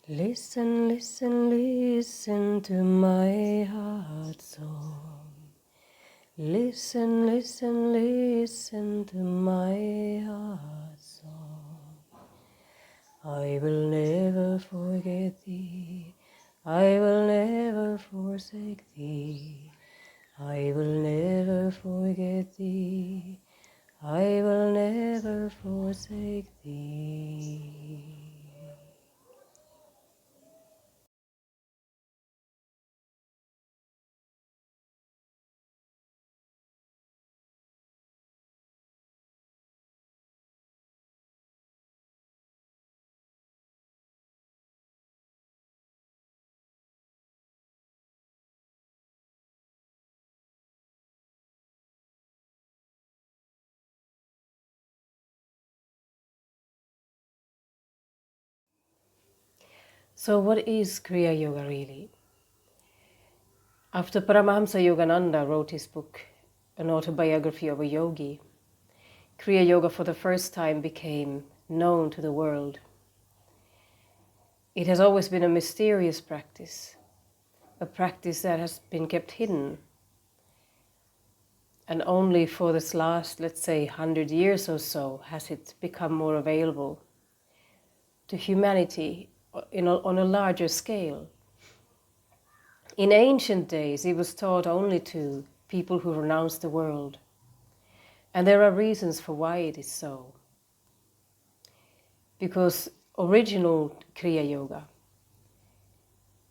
Listen, listen, listen to my heart song. Listen, listen, listen to my heart song. I will never forget thee. I will never forsake thee. I will never forget thee. I will never forsake thee. So what is Kriya Yoga really? After Paramahamsa Yogananda wrote his book, An Autobiography of a Yogi, Kriya Yoga for the first time became known to the world. It has always been a mysterious practice, a practice that has been kept hidden. And only for this last, let's say, 100 years or so has it become more available to humanity on a larger scale. In ancient days, it was taught only to people who renounced the world. And there are reasons for why it is so. Because original Kriya Yoga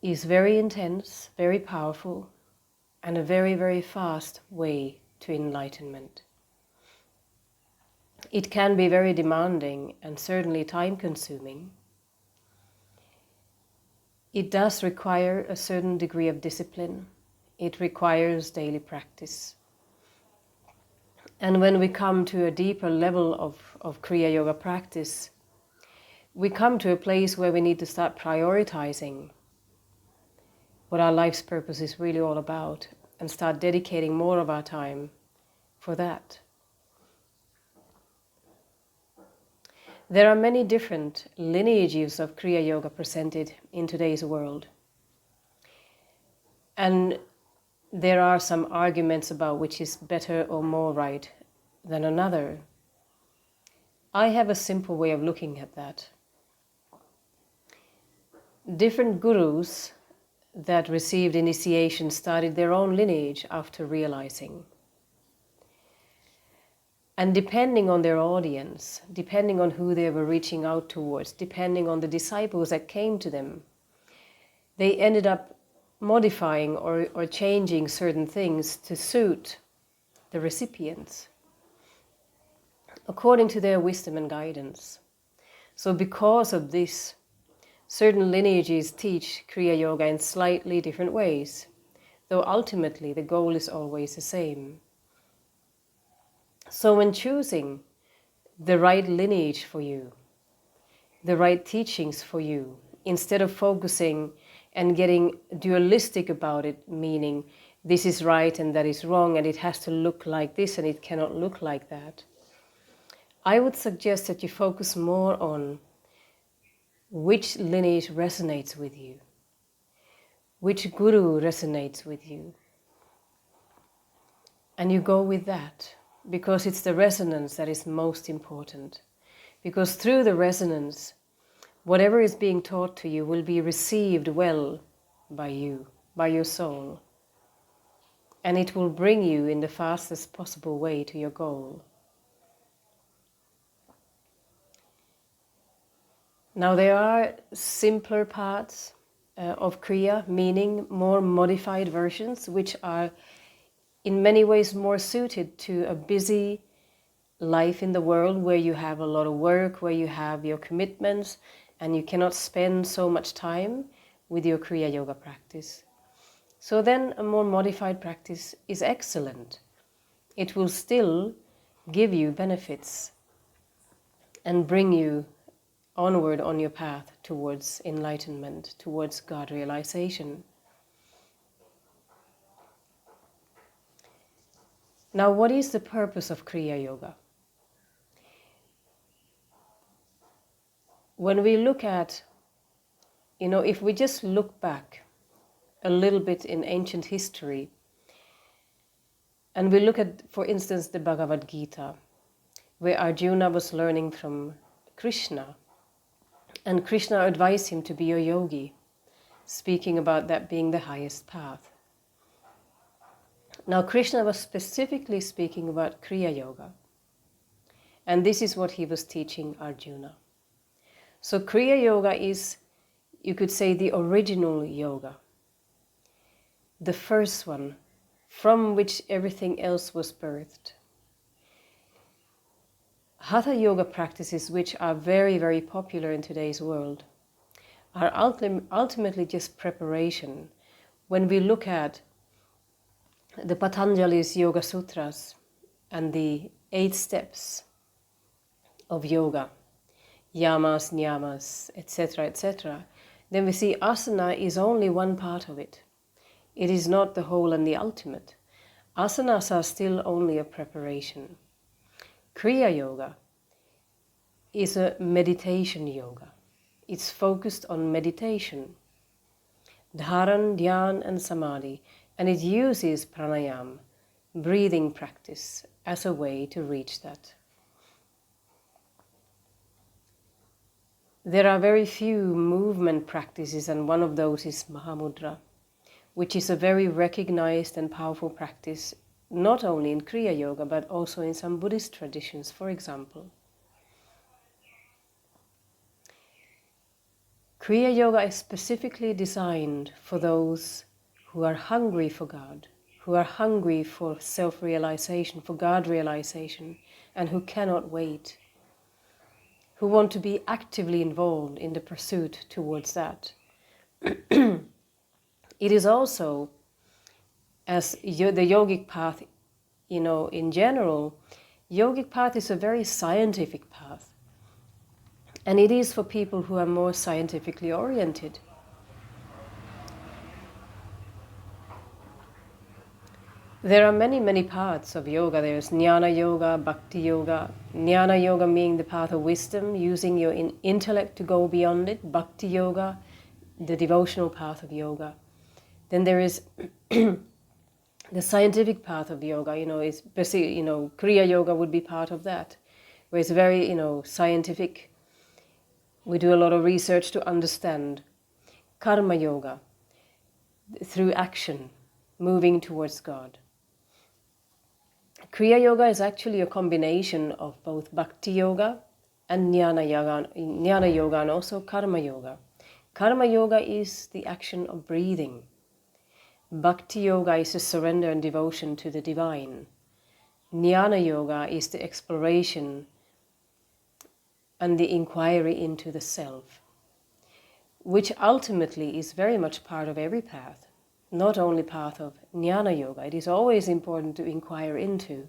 is very intense, very powerful, and a very, very fast way to enlightenment. It can be very demanding and certainly time-consuming. It does require a certain degree of discipline. It requires daily practice. And when we come to a deeper level of Kriya Yoga practice, we come to a place where we need to start prioritizing what our life's purpose is really all about and start dedicating more of our time for that. There are many different lineages of Kriya Yoga presented in today's world. And there are some arguments about which is better or more right than another. I have a simple way of looking at that. Different gurus that received initiation started their own lineage after realizing. And depending on their audience, depending on who they were reaching out towards, depending on the disciples that came to them, they ended up modifying or changing certain things to suit the recipients, according to their wisdom and guidance. So because of this, certain lineages teach Kriya Yoga in slightly different ways, though ultimately the goal is always the same. So when choosing the right lineage for you, the right teachings for you, instead of focusing and getting dualistic about it, meaning this is right and that is wrong and it has to look like this and it cannot look like that, I would suggest that you focus more on which lineage resonates with you, which guru resonates with you, and you go with that. Because it's the resonance that is most important. Because through the resonance, whatever is being taught to you will be received well by you, by your soul. And it will bring you in the fastest possible way to your goal. Now there are simpler parts of Kriya, meaning more modified versions, which are in many ways more suited to a busy life in the world where you have a lot of work, where you have your commitments, and you cannot spend so much time with your Kriya Yoga practice. So then a more modified practice is excellent. It will still give you benefits and bring you onward on your path towards enlightenment, towards God realization. Now, what is the purpose of Kriya Yoga? When we look at if we just look back a little bit in ancient history, and we look at, for instance, the Bhagavad Gita, where Arjuna was learning from Krishna, and Krishna advised him to be a yogi, speaking about that being the highest path. Now, Krishna was specifically speaking about Kriya Yoga, and this is what he was teaching Arjuna. So Kriya Yoga is, you could say, the original yoga, the first one from which everything else was birthed. Hatha yoga practices, which are very, very popular in today's world, are ultimately just preparation. When we look at the Patanjali's Yoga Sutras and the 8 steps of yoga, yamas, niyamas, etc., then we see asana is only one part of it. It is not the whole and the ultimate. Asanas are still only a preparation. Kriya Yoga is a meditation yoga. It's focused on meditation, dharan, dhyan, and samadhi, and it uses pranayam, breathing practice, as a way to reach that. There are very few movement practices, and one of those is Mahamudra, which is a very recognized and powerful practice, not only in Kriya Yoga, but also in some Buddhist traditions, for example. Kriya Yoga is specifically designed for those who are hungry for God, who are hungry for self-realization, for God realization, and who cannot wait, who want to be actively involved in the pursuit towards that. It is also, as the yogic path, in general, yogic path is a very scientific path. And it is for people who are more scientifically oriented. There are many, many paths of yoga. There's Jnana Yoga, Bhakti Yoga. Jnana Yoga meaning the path of wisdom, using your intellect to go beyond it. Bhakti Yoga, the devotional path of yoga. Then there is the scientific path of yoga. It's basically, Kriya Yoga would be part of that, where it's very, scientific. We do a lot of research to understand. Karma Yoga, through action, moving towards God. Kriya Yoga is actually a combination of both Bhakti Yoga and Jnana Yoga, and also Karma Yoga. Karma Yoga is the action of breathing. Bhakti Yoga is a surrender and devotion to the divine. Jnana Yoga is the exploration and the inquiry into the self, which ultimately is very much part of every path, not only path of Jnana Yoga. It is always important to inquire into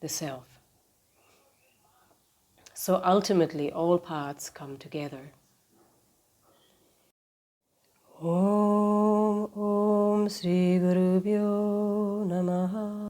the self. So ultimately, all paths come together. Om Sri Gurubhyo Namaha.